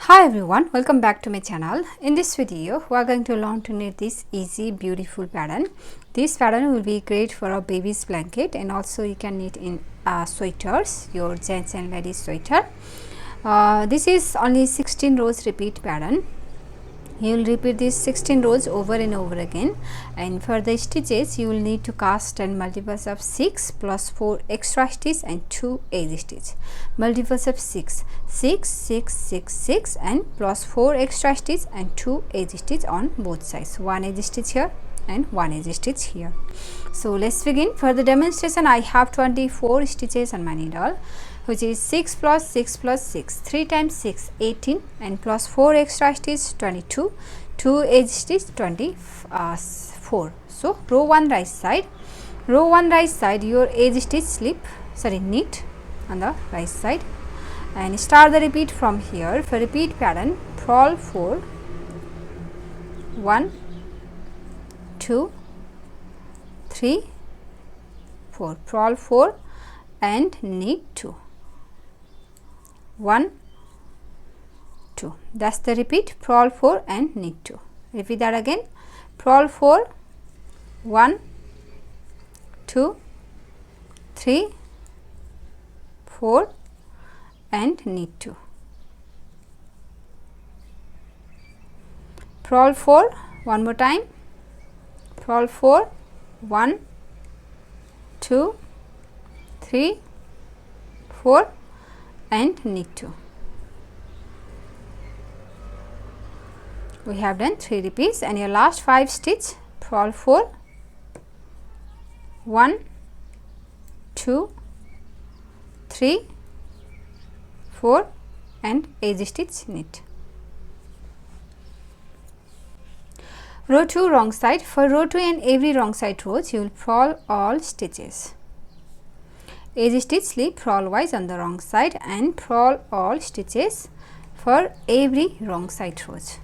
Hi everyone, welcome back to my channel. In this video we are going to learn to knit this easy beautiful pattern. This pattern will be great for a baby's blanket, and also you can knit in sweaters, your gents and ladies sweater. This is only 16 rows repeat pattern. You will repeat this 16 rows over and over again, and for the stitches you will need to cast 10 multiples of 6 plus 4 extra stitch and 2 edge stitch. Multiples of 6, 6, 6, 6, 6 and plus 4 extra stitch and 2 edge stitch on both sides. 1 edge stitch here and 1 edge stitch here. So let's begin. For the demonstration I have 24 stitches on my needle, which is 6 plus 6 plus 6, 3 times 6 18 and plus 4 extra stitch 22, 2 edge stitch 24. So row 1 right side, your edge stitch knit on the right side, and start the repeat from here. For repeat pattern, purl 4, 1, 2, 3, 4, purl 4 and knit 2, 1, 2. That's the repeat, purl 4 and knit 2. Repeat that again, purl 4, 1, 2, 3, 4 and knit 2. Purl 4 one more time, purl 4, 1, 2, 3, 4 and knit 2. We have done 3 repeats, and your last 5 stitch, purl 4, 1, 2, 3, 4 and edge stitch knit. Row 2 wrong side. For row 2 and every wrong side rows you will purl all stitches. Edge stitch slip purl wise on the wrong side and purl all stitches for every wrong side rows.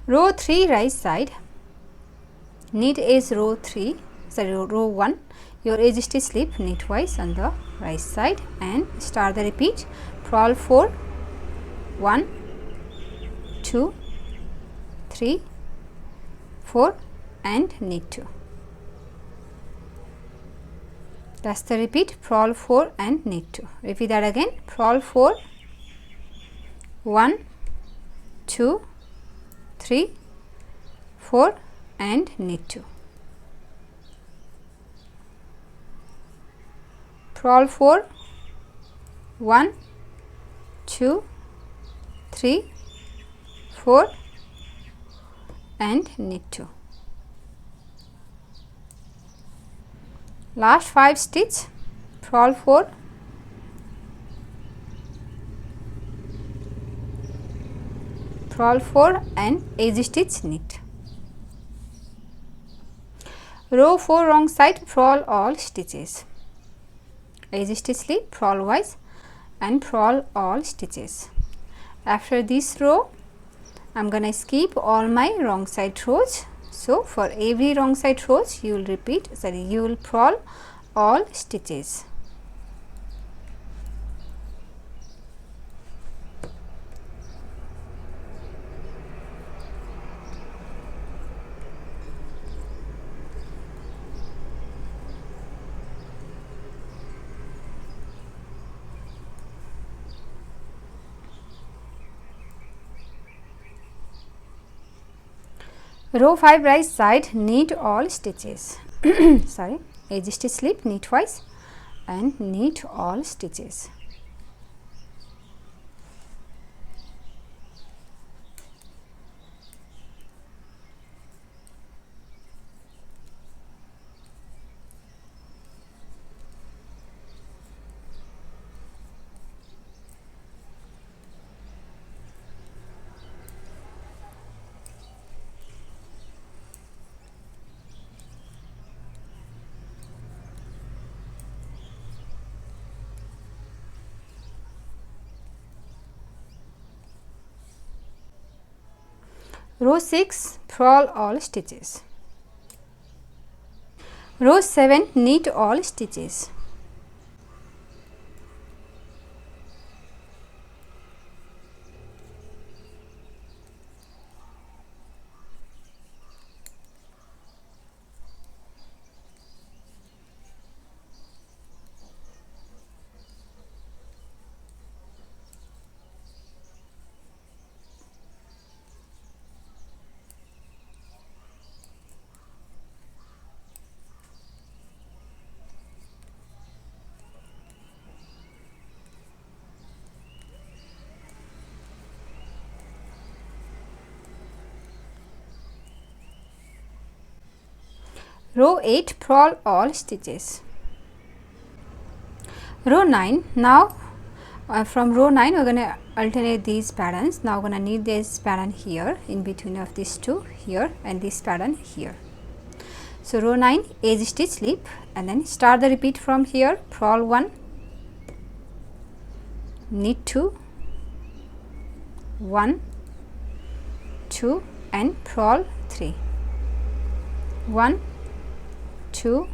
Row 3 right side, knit edge row 1, your edge stitch slip knitwise on the right side, and start the repeat, purl 4, 1, 2, 3, 4 and knit 2. That's the repeat, purl 4 and knit 2. Repeat that again, purl 4, 1, 2, 3, 4 and knit 2. Purl 4, 1, 2, 3, 4 and knit 2. Last 5 stitch, purl 4, purl 4 and edge stitch knit. Row 4 wrong side, purl all stitches. Edge stitch slip purl wise and purl all stitches. After this row I am gonna skip all my wrong side rows. So for every wrong side rows you will purl all stitches. Row 5 right side, knit all stitches. Edge stitch slip knitwise and knit all stitches. Row 6 purl all stitches. Row 7 knit all stitches. Row 8 purl all stitches. Row 9. Now from row 9 we are going to alternate these patterns. Now we are going to knit this pattern here in between of these two here and this pattern here. So row 9 edge stitch slip and then start the repeat from here. Purl 1, knit 2, 1, 2 and purl 3. 1, 2,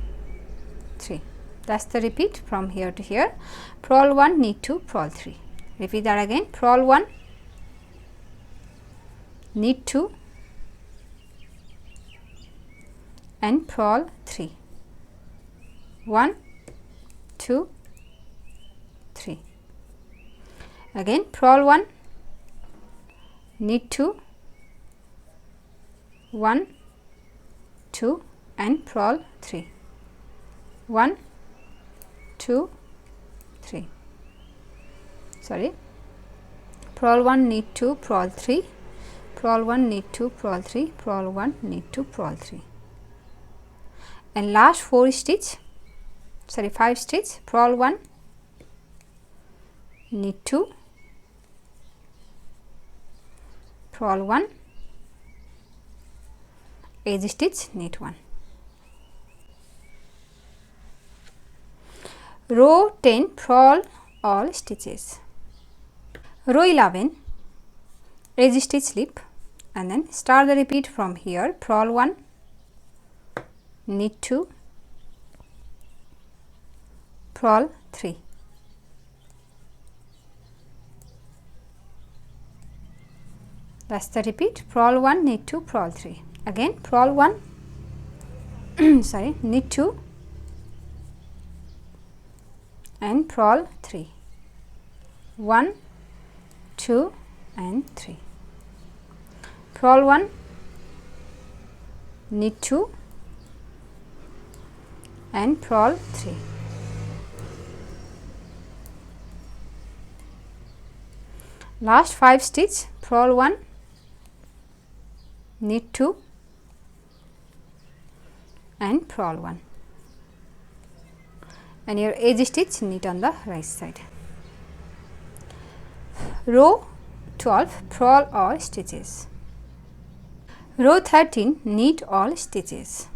3. That's the repeat from here to here. Purl 1, knit 2, purl 3. Repeat that again. Purl 1, knit 2 and purl 3. 1, 2, 3. Again purl 1, knit 2, 1, 2 and purl 3. 1, 2, 3. Sorry. Purl 1, knit 2, purl 3. Purl 1, knit 2, purl 3. Purl 1, knit 2, purl 3. And last 5 stitch, purl 1, knit 2, purl 1, edge stitch, knit 1. Row 10 purl all stitches. Row 11 edge stitch slip and then start the repeat from here. Purl 1, knit 2, purl 3. That's the repeat. Purl 1, knit 2, purl 3. Again purl 1 sorry, knit 2 and purl 3. 1, 2 and 3. Purl 1, knit 2 and purl 3. Last 5 stitch, purl 1, knit 2 and purl 1 and your edge stitch knit on the right side. Row 12 purl all stitches. Row 13 knit all stitches.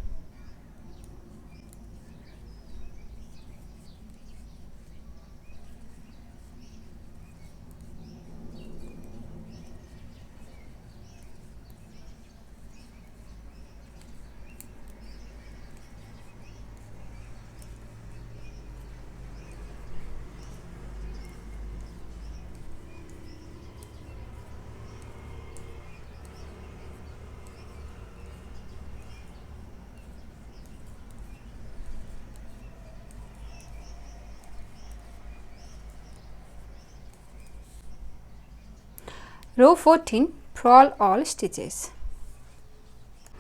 Row 14 purl all stitches.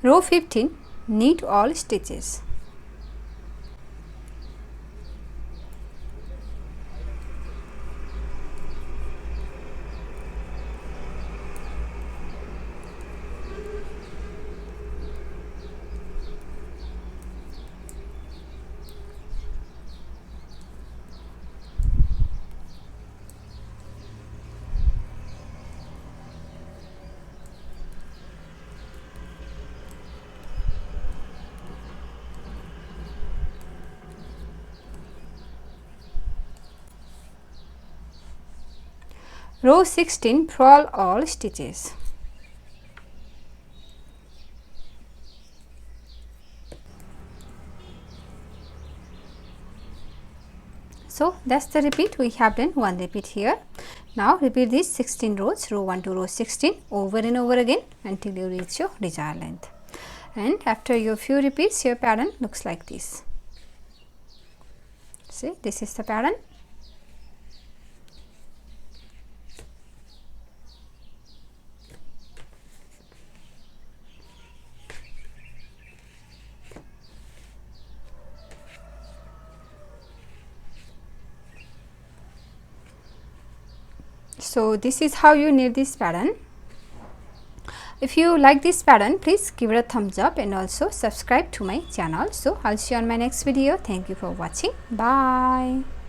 Row 15 knit all stitches. Row 16 purl all stitches. So that's the repeat. We have done one repeat here. Now repeat these 16 rows, row 1 to row 16 over and over again until you reach your desired length. And after your few repeats, your pattern looks like this. See, this is the pattern. So this is how you knit this pattern. If you like this pattern, please give it a thumbs up and also subscribe to my channel. So I'll see you on my next video. Thank you for watching. Bye.